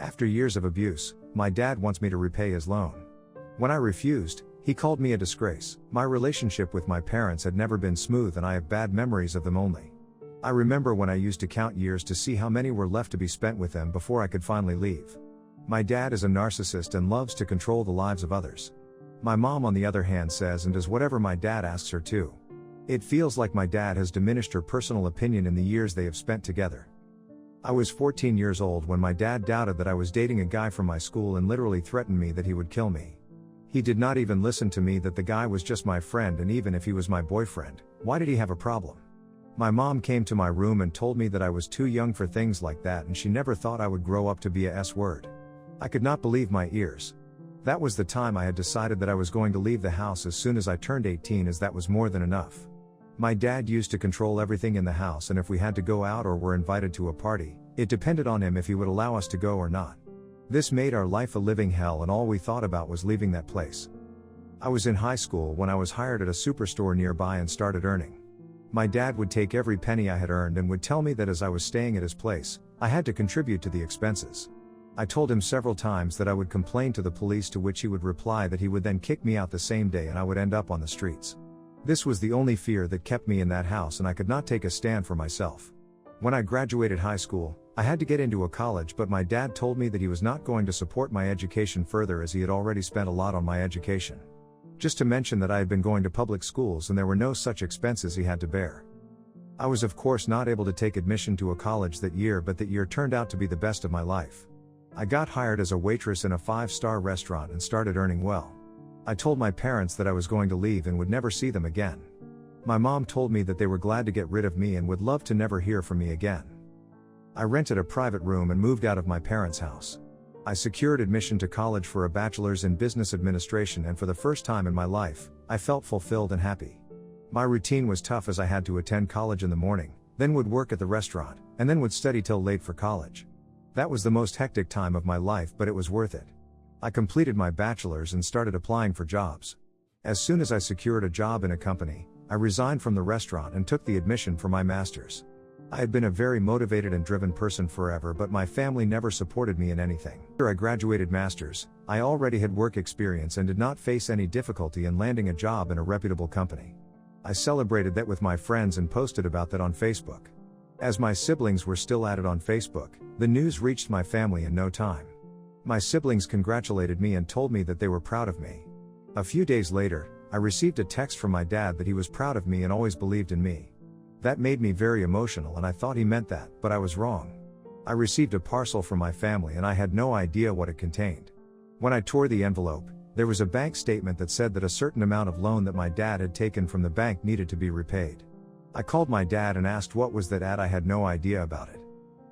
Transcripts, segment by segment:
After years of abuse, my dad wants me to repay his loan. When I refused, he called me a disgrace. My relationship with my parents had never been smooth and I have bad memories of them only. I remember when I used to count years to see how many were left to be spent with them before I could finally leave. My dad is a narcissist and loves to control the lives of others. My mom on the other hand says and does whatever my dad asks her to. It feels like my dad has diminished her personal opinion in the years they have spent together. I was 14 years old when my dad doubted that I was dating a guy from my school and literally threatened me that he would kill me. He did not even listen to me that the guy was just my friend, and even if he was my boyfriend, why did he have a problem? My mom came to my room and told me that I was too young for things like that and she never thought I would grow up to be a S-word. I could not believe my ears. That was the time I had decided that I was going to leave the house as soon as I turned 18, as that was more than enough. My dad used to control everything in the house, and if we had to go out or were invited to a party, it depended on him if he would allow us to go or not. This made our life a living hell and all we thought about was leaving that place. I was in high school when I was hired at a superstore nearby and started earning. My dad would take every penny I had earned and would tell me that as I was staying at his place, I had to contribute to the expenses. I told him several times that I would complain to the police, to which he would reply that he would then kick me out the same day and I would end up on the streets. This was the only fear that kept me in that house and I could not take a stand for myself. When I graduated high school, I had to get into a college, but my dad told me that he was not going to support my education further as he had already spent a lot on my education. Just to mention that I had been going to public schools and there were no such expenses he had to bear. I was of course not able to take admission to a college that year, but that year turned out to be the best of my life. I got hired as a waitress in a 5-star restaurant and started earning well. I told my parents that I was going to leave and would never see them again. My mom told me that they were glad to get rid of me and would love to never hear from me again. I rented a private room and moved out of my parents' house. I secured admission to college for a bachelor's in business administration, and for the first time in my life, I felt fulfilled and happy. My routine was tough as I had to attend college in the morning, then would work at the restaurant, and then would study till late for college. That was the most hectic time of my life, but it was worth it. I completed my bachelor's and started applying for jobs. As soon as I secured a job in a company, I resigned from the restaurant and took the admission for my master's. I had been a very motivated and driven person forever, but my family never supported me in anything. After I graduated master's, I already had work experience and did not face any difficulty in landing a job in a reputable company. I celebrated that with my friends and posted about that on Facebook. As my siblings were still at it on Facebook, the news reached my family in no time. My siblings congratulated me and told me that they were proud of me. A few days later, I received a text from my dad that he was proud of me and always believed in me. That made me very emotional and I thought he meant that, but I was wrong. I received a parcel from my family and I had no idea what it contained. When I tore the envelope, there was a bank statement that said that a certain amount of loan that my dad had taken from the bank needed to be repaid. I called my dad and asked what was that at. I had no idea about it.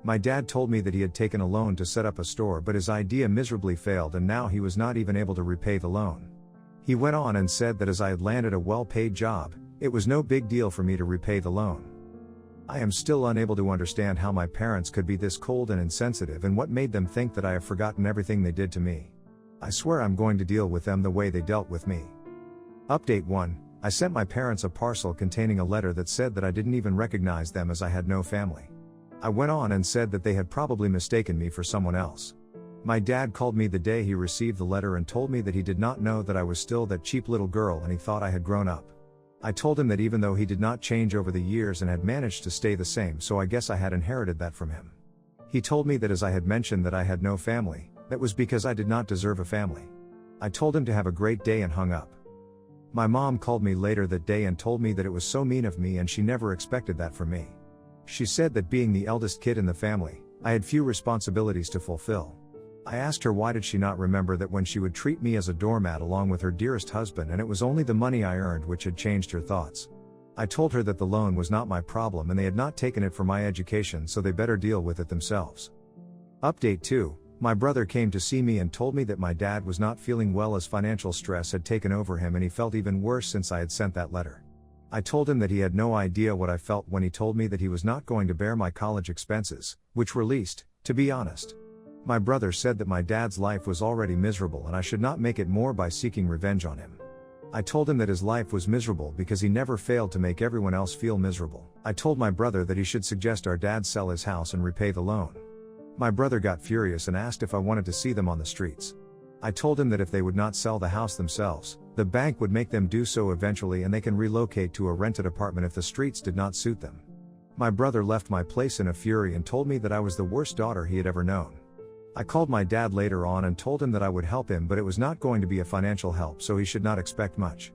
My dad told me that he had taken a loan to set up a store, but his idea miserably failed and now he was not even able to repay the loan. He went on and said that as I had landed a well-paid job, it was no big deal for me to repay the loan. I am still unable to understand how my parents could be this cold and insensitive and what made them think that I have forgotten everything they did to me. I swear I'm going to deal with them the way they dealt with me. Update 1. I sent my parents a parcel containing a letter that said that I didn't even recognize them as I had no family. I went on and said that they had probably mistaken me for someone else. My dad called me the day he received the letter and told me that he did not know that I was still that cheap little girl and he thought I had grown up. I told him that even though he did not change over the years and had managed to stay the same, so I guess I had inherited that from him. He told me that as I had mentioned that I had no family, that was because I did not deserve a family. I told him to have a great day and hung up. My mom called me later that day and told me that it was so mean of me and she never expected that from me. She said that being the eldest kid in the family, I had few responsibilities to fulfill. I asked her why did she not remember that when she would treat me as a doormat along with her dearest husband, and it was only the money I earned which had changed her thoughts. I told her that the loan was not my problem and they had not taken it for my education, so they better deal with it themselves. Update 2. My brother came to see me and told me that my dad was not feeling well as financial stress had taken over him and he felt even worse since I had sent that letter. I told him that he had no idea what I felt when he told me that he was not going to bear my college expenses, which were least, to be honest. My brother said that my dad's life was already miserable and I should not make it more by seeking revenge on him. I told him that his life was miserable because he never failed to make everyone else feel miserable. I told my brother that he should suggest our dad sell his house and repay the loan. My brother got furious and asked if I wanted to see them on the streets. I told him that if they would not sell the house themselves, the bank would make them do so eventually and they can relocate to a rented apartment if the streets did not suit them. My brother left my place in a fury and told me that I was the worst daughter he had ever known. I called my dad later on and told him that I would help him, but it was not going to be a financial help, so he should not expect much.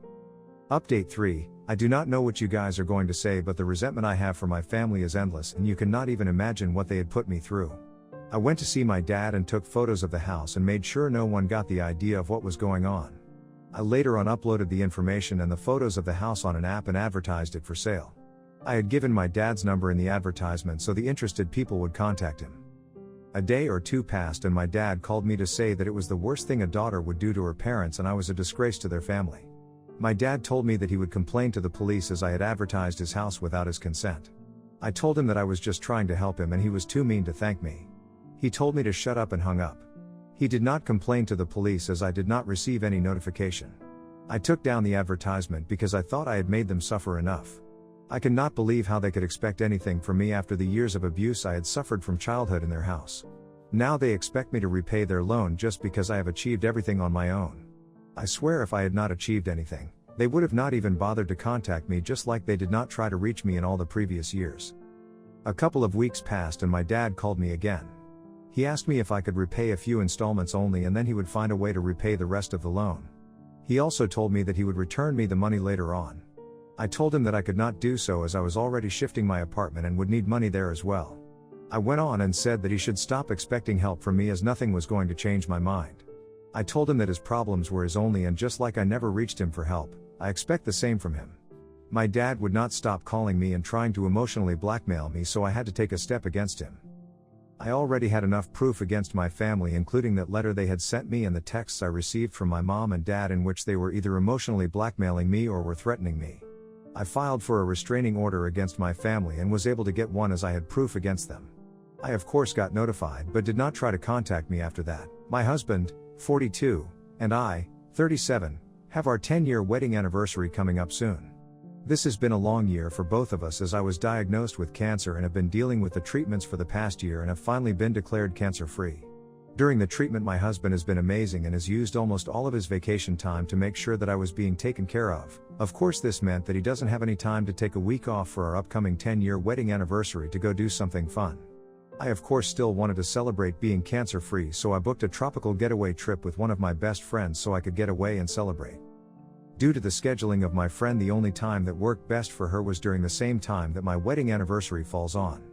Update 3. I do not know what you guys are going to say, but the resentment I have for my family is endless and you cannot even imagine what they had put me through. I went to see my dad and took photos of the house and made sure no one got the idea of what was going on. I later on uploaded the information and the photos of the house on an app and advertised it for sale. I had given my dad's number in the advertisement so the interested people would contact him. A day or two passed and my dad called me to say that it was the worst thing a daughter would do to her parents and I was a disgrace to their family. My dad told me that he would complain to the police as I had advertised his house without his consent. I told him that I was just trying to help him and he was too mean to thank me. He told me to shut up and hung up. He did not complain to the police as I did not receive any notification. I took down the advertisement because I thought I had made them suffer enough. I cannot believe how they could expect anything from me after the years of abuse I had suffered from childhood in their house. Now they expect me to repay their loan just because I have achieved everything on my own. I swear if I had not achieved anything, they would have not even bothered to contact me, just like they did not try to reach me in all the previous years. A couple of weeks passed and my dad called me again. He asked me if I could repay a few installments only and then he would find a way to repay the rest of the loan. He also told me that he would return me the money later on. I told him that I could not do so as I was already shifting my apartment and would need money there as well. I went on and said that he should stop expecting help from me as nothing was going to change my mind. I told him that his problems were his only and just like I never reached him for help, I expect the same from him. My dad would not stop calling me and trying to emotionally blackmail me, so I had to take a step against him. I already had enough proof against my family, including that letter they had sent me and the texts I received from my mom and dad in which they were either emotionally blackmailing me or were threatening me. I filed for a restraining order against my family and was able to get one as I had proof against them. I of course got notified but did not try to contact me after that. My husband, 42, and I, 37, have our 10-year wedding anniversary coming up soon. This has been a long year for both of us as I was diagnosed with cancer and have been dealing with the treatments for the past year and have finally been declared cancer-free. During the treatment my husband has been amazing and has used almost all of his vacation time to make sure that I was being taken care of. Of course this meant that he doesn't have any time to take a week off for our upcoming 10-year wedding anniversary to go do something fun. I of course still wanted to celebrate being cancer-free, so I booked a tropical getaway trip with one of my best friends so I could get away and celebrate. Due to the scheduling of my friend, the only time that worked best for her was during the same time that my wedding anniversary falls on.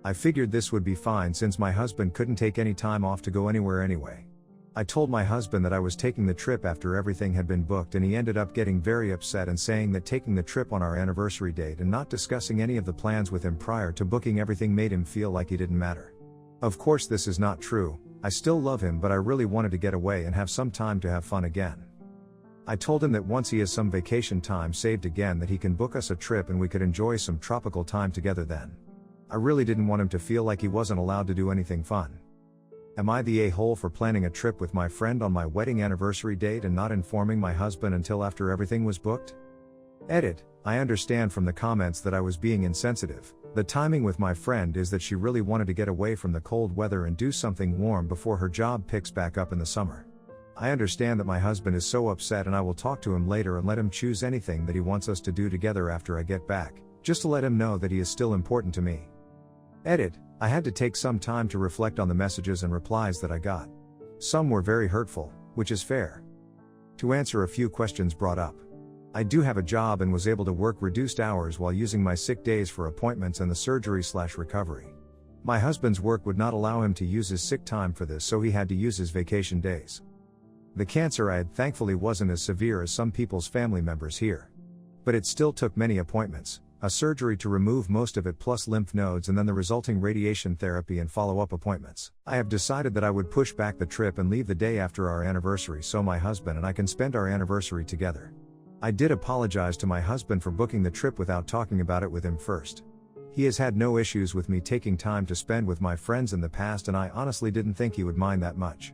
I figured this would be fine since my husband couldn't take any time off to go anywhere anyway. I told my husband that I was taking the trip after everything had been booked, and he ended up getting very upset and saying that taking the trip on our anniversary date and not discussing any of the plans with him prior to booking everything made him feel like he didn't matter. Of course this is not true. I still love him, but I really wanted to get away and have some time to have fun again. I told him that once he has some vacation time saved again that he can book us a trip and we could enjoy some tropical time together then. I really didn't want him to feel like he wasn't allowed to do anything fun. Am I the a-hole for planning a trip with my friend on my wedding anniversary date and not informing my husband until after everything was booked? Edit. I understand from the comments that I was being insensitive. The timing with my friend is that she really wanted to get away from the cold weather and do something warm before her job picks back up in the summer. I understand that my husband is so upset and I will talk to him later and let him choose anything that he wants us to do together after I get back, just to let him know that he is still important to me. Edit. I had to take some time to reflect on the messages and replies that I got. Some were very hurtful, which is fair. To answer a few questions brought up. I do have a job and was able to work reduced hours while using my sick days for appointments and the surgery/recovery. My husband's work would not allow him to use his sick time for this, so he had to use his vacation days. The cancer I had thankfully wasn't as severe as some people's family members here. But it still took many appointments, a surgery to remove most of it plus lymph nodes and then the resulting radiation therapy and follow-up appointments. I have decided that I would push back the trip and leave the day after our anniversary so my husband and I can spend our anniversary together. I did apologize to my husband for booking the trip without talking about it with him first. He has had no issues with me taking time to spend with my friends in the past and I honestly didn't think he would mind that much.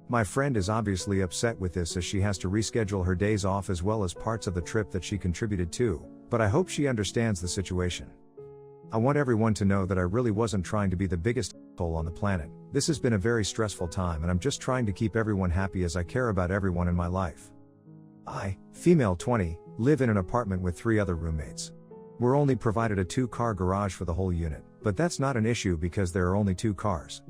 My friend is obviously upset with this as she has to reschedule her days off as well as parts of the trip that she contributed to, but I hope she understands the situation. I want everyone to know that I really wasn't trying to be the biggest hole on the planet. This has been a very stressful time and I'm just trying to keep everyone happy as I care about everyone in my life. I, female 20, live in an apartment with 3 other roommates. We're only provided a 2-car garage for the whole unit, but that's not an issue because there are only 2 cars.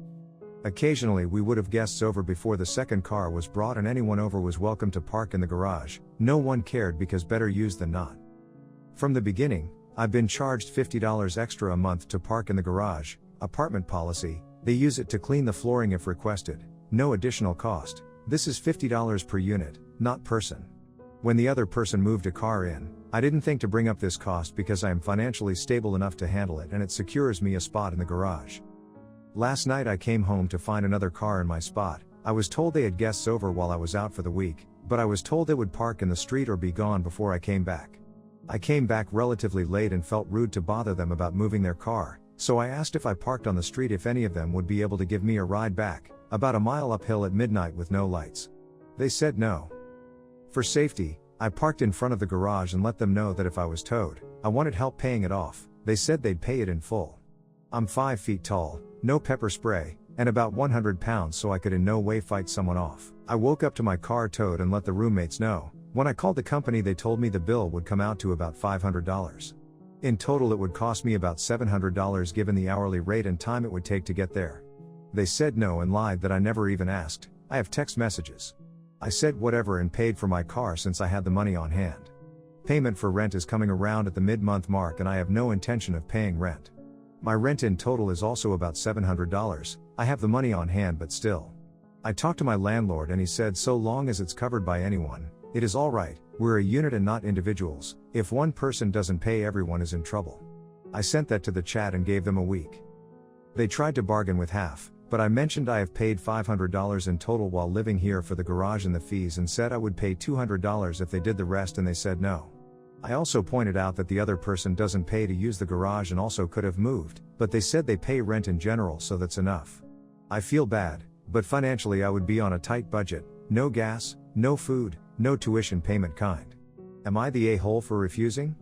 Occasionally we would have guests over before the second car was brought and anyone over was welcome to park in the garage. No one cared because better used than not. From the beginning, I've been charged $50 extra a month to park in the garage. Apartment policy, they use it to clean the flooring if requested. No additional cost. This is $50 per unit, not person. When the other person moved a car in, I didn't think to bring up this cost because I am financially stable enough to handle it and it secures me a spot in the garage. Last night I came home to find another car in my spot. I was told they had guests over while I was out for the week, but I was told they would park in the street or be gone before I came back. I came back relatively late and felt rude to bother them about moving their car, so I asked if I parked on the street if any of them would be able to give me a ride back, about a mile uphill at midnight with no lights. They said no. For safety, I parked in front of the garage and let them know that if I was towed, I wanted help paying it off. They said they'd pay it in full. I'm 5 feet tall, no pepper spray, and about 100 pounds, so I could in no way fight someone off. I woke up to my car towed and let the roommates know. When I called the company they told me the bill would come out to about $500. In total it would cost me about $700 given the hourly rate and time it would take to get there. They said no and lied that I never even asked. I have text messages. I said whatever and paid for my car since I had the money on hand. Payment for rent is coming around at the mid-month mark and I have no intention of paying rent. My rent in total is also about $700. I have the money on hand but still. I talked to my landlord and he said so long as it's covered by anyone, it is alright. We're a unit and not individuals. If one person doesn't pay, everyone is in trouble. I sent that to the chat and gave them a week. They tried to bargain with half, but I mentioned I have paid $500 in total while living here for the garage and the fees and said I would pay $200 if they did the rest and they said no. I also pointed out that the other person doesn't pay to use the garage and also could have moved, but they said they pay rent in general so that's enough. I feel bad, but financially I would be on a tight budget, no gas, no food, no tuition payment kind. Am I the a-hole for refusing?